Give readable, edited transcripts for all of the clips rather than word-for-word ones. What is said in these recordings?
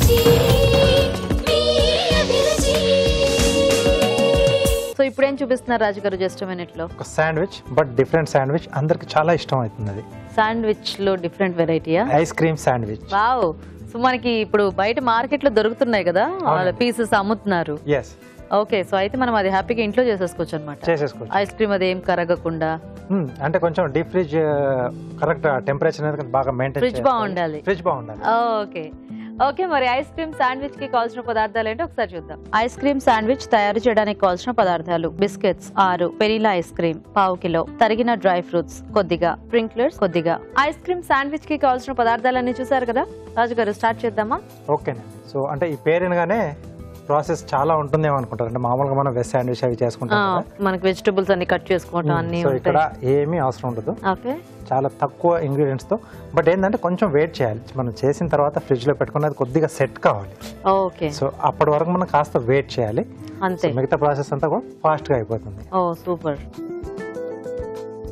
So ఇప్పుడు ఏం చూపిస్తున్నారు రాజు గారు జస్ట్ మినిట్ లో? ఒక శాండ్విచ్, బట్ డిఫరెంట్ శాండ్విచ్, అందరికి చాలా ఇష్టం అవుతుంది. అది శాండ్విచ్ లో డిఫరెంట్ వెరైటీయా? Ice cream sandwich. Wow. So మనకి ఇప్పుడు బయట మార్కెట్ లో దొరుకుతున్నాయి కదా పీసెస్ అమ్ముతున్నారు. ఎస్. ఓకే, సో అయితే మనం అది హ్యాపీగా ఇంట్లో చేసేసుకోవచ్చు అనమాట. చేసేసుకోవచ్చు. ఐస్ క్రీమ్ అది ఏం కరగకుండా, అంటే కొంచెం డీప్ ఫ్రిడ్జ్ కరెక్ట్ టెంపరేచర్ అనేది బాగా మెయింటైన్, ఫ్రిడ్జ్ బాగుండాలి. ఫ్రిడ్జ్ బాగుండాలి. ఓకే ఓకే, మరి ఐస్ క్రీమ్ శాండ్విచ్ కి కావాల్సిన పదార్థాలు ఏంటో ఒకసారి చూద్దాం. ఐస్ క్రీమ్ శాండ్విచ్ తయారు చేయడానికి కావాల్సిన పదార్థాలు: biscuits 6, vanilla ice cream 1/2 kilo, తరిగిన డ్రై ఫ్రూట్స్ కొద్దిగా, స్ప్రింక్లర్స్ కొద్దిగా. ఐస్ క్రీమ్ శాండ్విచ్ కి కావాల్సిన పదార్థాలన్నీ చూసారు కదా రాజు గారు, స్టార్ట్ చేద్దామా? ఓకేనండి. సో అంటే ఈ పేరుగానే ప్రాసెస్ చాలా ఉంటుందేమో అనుకుంటారు. అంటే మామూలుగా మనం వెజ్ శాండ్విచ్ అవి చేసుకుంటాం, మనకి వెజిటబుల్స్ అన్ని కట్ చేసుకోవటం అన్ని. సో ఇక్కడ ఏమీ అవసరం ఉండదు. ఓకే, చాలా తక్కువ ఇంగ్రీడియంట్స్ తో. బట్ ఏంటంటే కొంచెం వెయిట్ చేయాలి. మనం చేసిన తర్వాత ఫ్రిడ్జ్ లో పెట్టుకున్నది కొద్దిగా సెట్ కావాలి. ఓకే, సో అప్పటి వరకు మనం కాస్త వెయిట్ చేయాలి. అంతే. మిగతా ప్రాసెస్ అంతా కూడా ఫాస్ట్ గా అయిపోతుంది. ఓ సూపర్.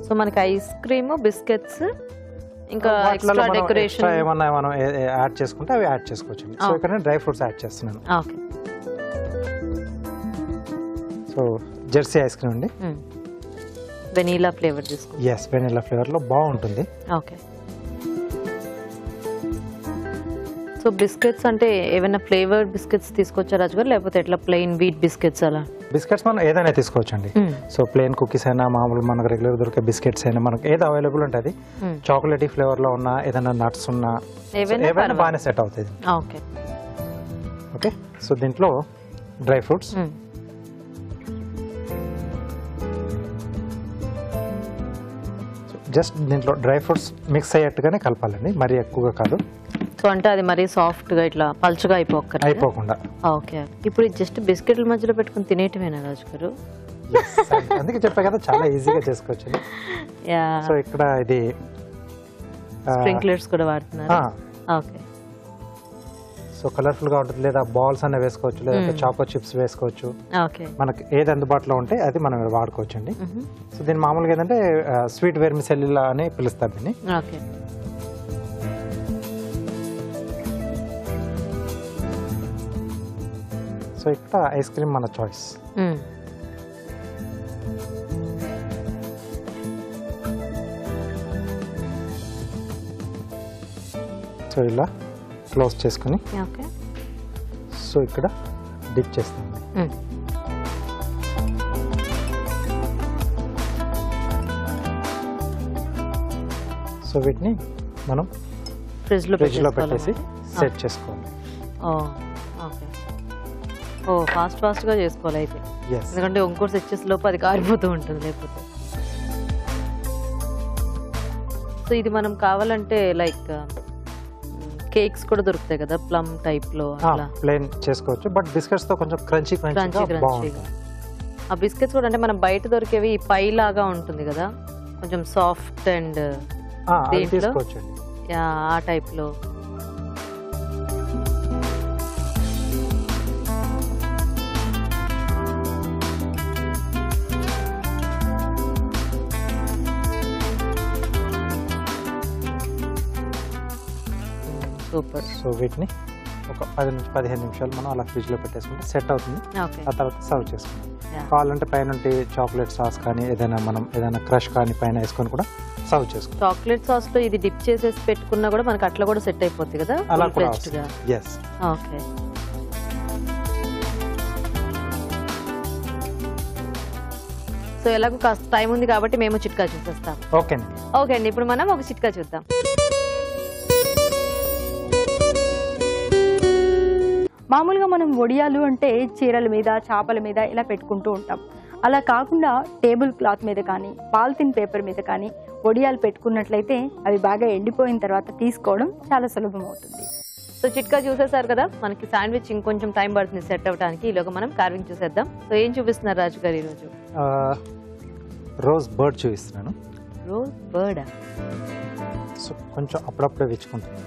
సో మనకి ఐస్ క్రీమ్, బిస్కెట్స్, ఇంకా ఎక్స్ట్రా డెకరేషన్ ఏమన్నా మనం యాడ్ చేసుకుంటే అవి యాడ్ చేసుకోవచ్చు. సో ఇక్కడ డ్రై ఫ్రూట్స్ యాడ్ చేస్తున్నాను. Okay. So Jersey ice cream అండి. వెనీలా ఫ్లేవర్ తీసుకో. ఎస్, వెనీలా ఫ్లేవర్ లో బాగుంటుంది. ఓకే. సో బిస్కెట్స్ అంటే ఏమైనా ఫ్లేవర్డ్ బిస్కెట్స్ తీసుకొచ్చా రాజు గారు, లేకపోతే ఎట్లా ప్లెయిన్ వీట్ బిస్కెట్స్ అలా? బిస్కెట్స్ మనం ఏదైనా తీసుకోవచ్చండి. సో ప్లెయిన్ కుకీస్ అయినా, మామూలు మనకు రెగ్యులర్ దొరికే బిస్కెట్స్ అయినా, మనకు ఏది అవైలబుల్ ఉంటుంది. చాక్లెటీ ఫ్లేవర్ లో ఉన్న ఏదైనా నట్స్ ఉన్నా ఏవైనా బాగానే సెట్ అవుతుంది. Okay okay. సో దీంట్లో డ్రై ఫ్రూట్స్, జస్ట్ దీంట్లో డ్రై ఫ్రూట్స్ మిక్స్ అయ్యేట్టుగానే కలపాలండి, మరీ ఎక్కువగా కాదు. సో అంటే అది మరీ సాఫ్ట్ గా ఇట్లా పల్చగా అయిపోకుండా. ఓకే. ఇప్పుడు జస్ట్ బిస్కెట్ల మధ్యలో పెట్టుకుని తినేయటమేనా రాజు గారు? అందుకే చెప్పా కదా, చాలా ఈజీగా చేసుకోవచ్చు. సో ఇక్కడ ఇది స్ప్రింక్లర్స్ కూడా వాడుతున్నారు. ఓకే. సో కలర్ఫుల్ గా ఉంటుంది. లేదా బాల్స్ అనే వేసుకోవచ్చు, లేదా చాకో చిప్స్ వేసుకోవచ్చు. మనకి ఏది అందుబాటులో ఉంటే అది మనం వాడుకోవచ్చు అండి. సో దీని మామూలుగా ఏంటంటే స్వీట్ వెర్మిసెల్లా అని పిలుస్తారు దీన్ని. ఓకే. సో ఇక్కడ ఐస్ క్రీమ్ మన చాయిస్. సో ఇలా క్లోజ్ చేసుకుని, సో ఇక్కడ డిప్ చేస్తాం. సో వీటిని మనం ఫ్రిడ్జ్ లో పెట్టేసి సెట్ చేసుకోవాలి. ఫాస్ట్ గా చేసుకోవాలి అయితే, ఎందుకంటే ఇంకోటి సెట్ చేసే లోపు అది కారిపోతూ ఉంటుంది లేకపోతే. సో ఇది మనం కావాలంటే లైక్ కేక్స్ కూడా దొరుకుతాయి కదా ప్లమ్ టైప్ లో, ప్లేన్ చేసుకోవచ్చు. బట్ బిస్కెట్స్ తో కొంచెం క్రంచీ బాగుంటుంది. ఆ బిస్కెట్స్ కూడా అంటే మనం బయట దొరికేవి పై లాగా ఉంటుంది కదా, కొంచెం సాఫ్ట్ అండ్ ఆ టైప్ లో. సూపర్. సో వీటిని ఒక 10 నుంచి 15 నిమిషాలు మనం అలా ఫ్రిడ్జ్ లో పెట్టేసుకుంటే సెట్ అవుతుంది. ఆ తర్వాత సర్వ్ చేసుకుంటాం. కావాలంటే పైన చాక్లెట్ సాస్ కానీ ఏదైనా క్రష్ కానీ పైన వేసుకొని కూడా సర్వ్ చేసుకోవాలి. చాక్లెట్ సాస్ లో ఇది డిప్ చేసేసి పెట్టుకున్నా కూడా మనకి అట్లా కూడా సెట్ అయిపోతుంది కదా అలా కూడా. yes. ఓకే. సో ఎలాగో కాస్త టైం ఉంది కాబట్టి మేము చిట్కా చూసేస్తాం. ఓకే అండి. ఇప్పుడు మనం ఒక చిట్కా చూద్దాం. మామూలుగా మనం వడియాలు అంటే చీరల మీద, చేపల మీద ఇలా పెట్టుకుంటూ ఉంటాం. అలా కాకుండా టేబుల్ క్లాత్ మీద కానీ, పాలిథిన్ పేపర్ మీద కానీ వడియాలు పెట్టుకున్నట్లయితే అవి బాగా ఎండిపోయిన తర్వాత తీసుకోవడం చాలా సులభం అవుతుంది. సో చిట్కా చూసేసారు కదా, మనకి శాండ్విచ్ ఇంకొంచెం టైం పడుతుంది సెట్ అవ్వడానికి. ఈలోగా మనం కార్వింగ్ చూసేద్దాం. సో ఏం చూపిస్తున్నారు రాజు గారు ఈరోజు? రోజ్ బర్డ్ చూపిస్తున్నాను. రోజ్ బర్డా? సో కొంచెం అప్పుడప్పుడే విచ్చుకుంటుంది,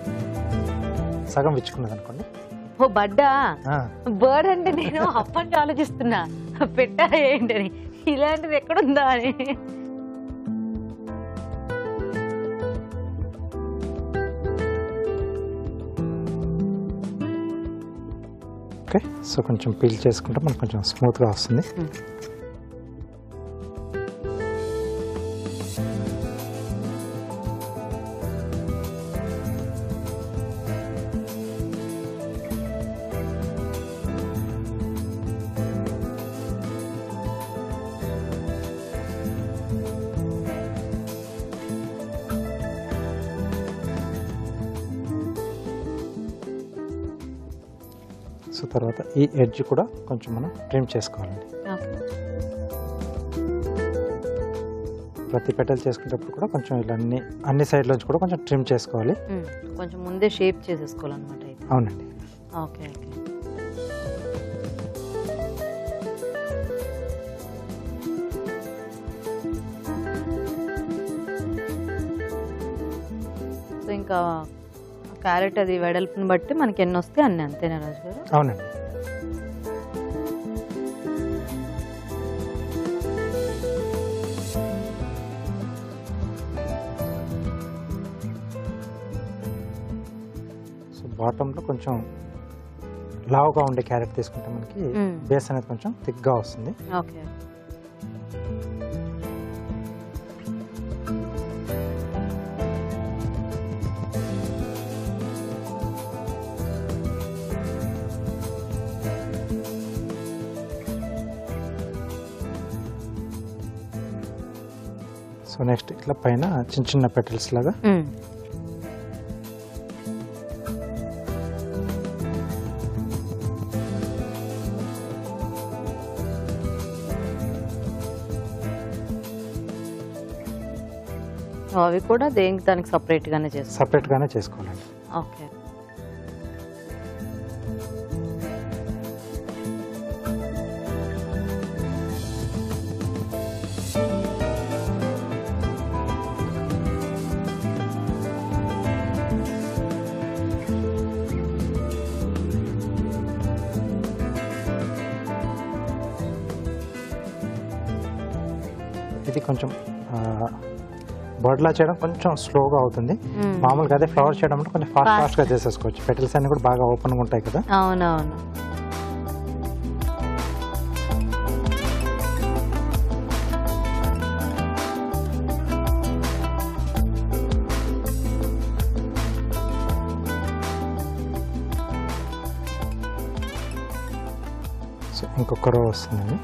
సగం విచ్చుకున్నది అనుకోండి. ఓ బడ్డా, బర్డ్ అంటే నేను అప్పటి ఆలోచిస్తున్నా పెట్టా ఏంటని, ఇలాంటిది ఎక్కడుందా అని. ఓకే, సో కొంచెం పీల్ చేసుకుంటే మనకు కొంచెం స్మూత్గా వస్తుంది. సో తర్వాత ఈ ఎడ్జ్ కూడా కొంచెం మనం ట్రిమ్ చేసుకోవాలండి. ప్రతి పెటల్ చేసుకునేటప్పుడు కూడా కొంచెం ఇలా అన్ని సైడ్లోంచి కూడా కొంచెం ట్రిమ్ చేసుకోవాలి. కొంచెం ముందే షేప్ చేసేసుకోవాలన్నమాట. అవునండి. Okay okay. సో ఇంకా క్యారెట్ అది వెడల్పుని బట్టి మనకి ఎన్ని వస్తే అన్ని, అంతేనా రాజు గారు? అవునండి. సో బాటంలో కొంచెం లావుగా ఉండే క్యారెట్ తీసుకుంటే మనకి బేస్ అనేది కొంచెం థిక్గా వస్తుంది. ఓకే. సో నెక్స్ట్ ఇట్లా పైన చిన్న చిన్న పెటల్స్ లాగా అవి కూడా దేనికి దానికి సపరేట్గానే చేసుకోవాలండి. ఓకే. ఇది కొంచెం బర్డ్లా చేయడం కొంచెం స్లోగా అవుతుంది. మామూలుగా అదే ఫ్లవర్ చేయడం అంటే కొంచెం ఫాస్ట్గా చేసేసుకోవచ్చు. పెటల్స్ అన్ని కూడా బాగా ఓపెన్గా ఉంటాయి కదా. అవునవును. సో ఇంకొక రో వస్తుందండి.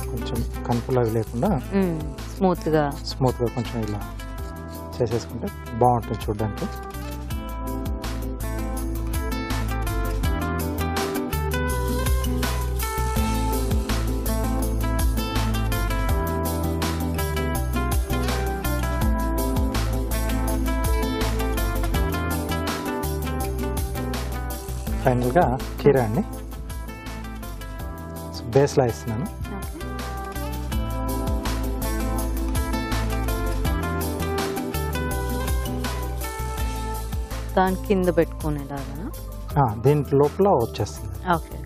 కొంచెం కనుపులు అవి లేకుండా స్మూత్గా కొంచెం ఇలా చేసేసుకుంటే బాగుంటుంది చూడడానికి. ఫైనల్గా కీరా అండి బేస్లా ఇస్తున్నాను. దాని కింద పెట్టుకునేలాగా దీంట్ లోపల వచ్చేస్తుంది. ఓకే.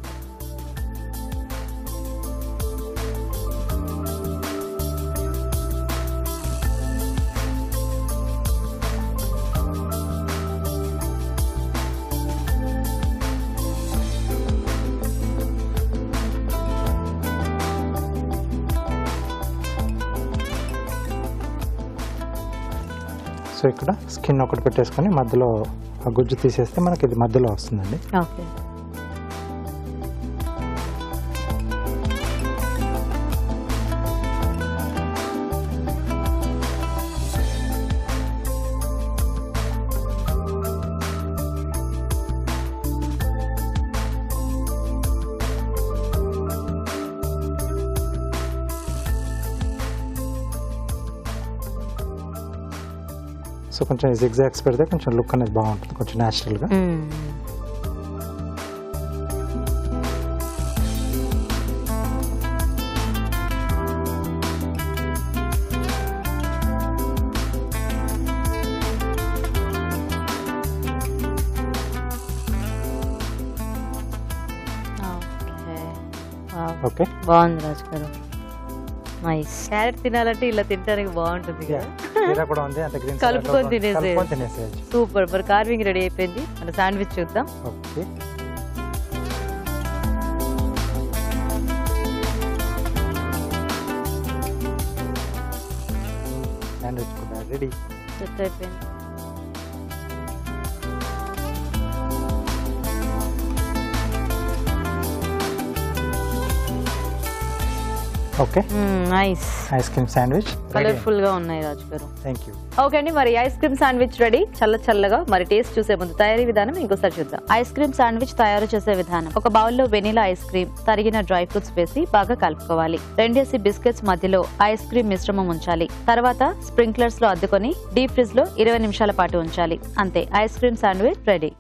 సో ఇక్కడ స్కిన్ ఒకటి పెట్టేసుకొని మధ్యలో ఆ గుజ్జు తీసేస్తే మనకి ఇది మధ్యలో వస్తుందండి. ఓకే. సో కొంచెం జిగ్జాగ్స్ పెడితే కొంచెం లుక్ అనేది బాగుంటుంది, కొంచెం న్యాచురల్గా. ఓకే, బాగుంది రాజు గారు. నైస్. క్యారెట్ తినాలంటే ఇలా తినడానికి బాగుంటుంది కదా, కూడా ఉంది అంటే గ్రీన్ కలుపుకొని తినేసేయచ్చు. తినేసేయచ్చు. సూపర్. మరి కార్వింగ్ రెడీ అయిపోయింది, మన శాండ్విచ్ చూద్దాం. ఓకే, శాండ్విచ్ కూడా రెడీ. సెట్ అయిపోయింది. Okay, nice. Ice cream sandwich colourful గా ఉన్నాయి రాజు గారు. Thank you. ఓకే అండి, మరి ఐస్ క్రీమ్ శాండ్విచ్ రెడీ. చల్లగా. మరి టేస్ట్ చూసే ముందు తయారీ విధానం ఇంకోసారి చూద్దాం. ఐస్ క్రీమ్ శాండ్విచ్ తయారు చేసే విధానం: ఒక బౌల్లో వెనిలా ఐస్ క్రీమ్, తరిగిన డ్రై ఫ్రూట్స్ వేసి బాగా కలుపుకోవాలి. 2 బిస్కెట్స్ మధ్యలో ఐస్ క్రీమ్ మిశ్రమం ఉంచాలి. తర్వాత స్ప్రింక్లర్స్ లో అద్దుకొని డీప్ ఫ్రిజ్ లో 20 నిమిషాల పాటు ఉంచాలి. అంతే, ఐస్ క్రీమ్ శాండ్విచ్ రెడీ.